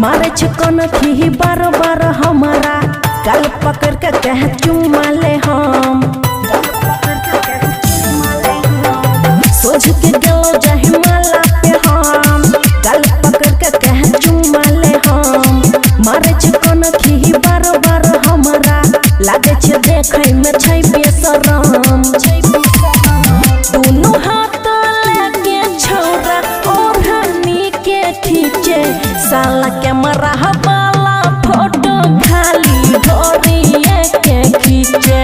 मारे छकन थी बार बार हमारा गल पकड़ के कह चुमा ले हम सोच के गलो जाहि माला पे हम गल पकड़ के कह चुमा ले हम मारे छकन थी बार बार हमारा लागे छे देखै में छै बेशरम दोनों हाथ लेके छोरा और हनी के खींचे साला कैमरा वाला फोटो खाली ढोरिए के खींचे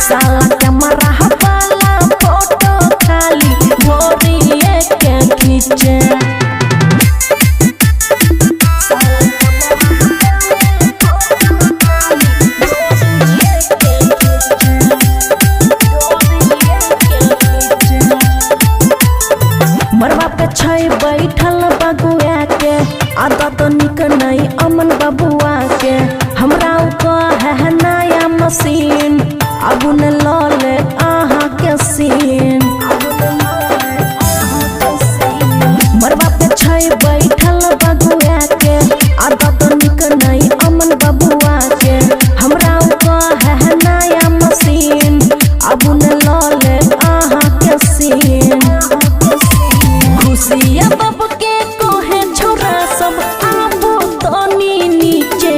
साला कैमरा वाला फोटो खाली ढोरिए के खींचे मरवा पे छै बैठल बगुआ के आदत निक नहीं अमन बबुआ के हमरा है नया मशीन अब न ले आहा के सीन मरवा पे छै बैठल बगुआ के आदत निक नहीं अमन बबुआ के हमरा है नया मशीन अब न ले आहा के सीन खुशिया बब के कोहे छोरा सब आबो तनी नीचे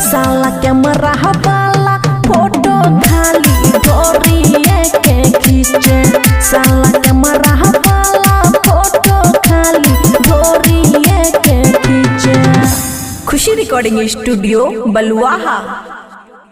साला कैमरा वाला फोटो खाली ढोरिए के खींचे साला कैमरा वाला फोटो खाली ढोरिए के खींचे। खुशी रिकॉर्डिंग स्टूडियो बलुआहा।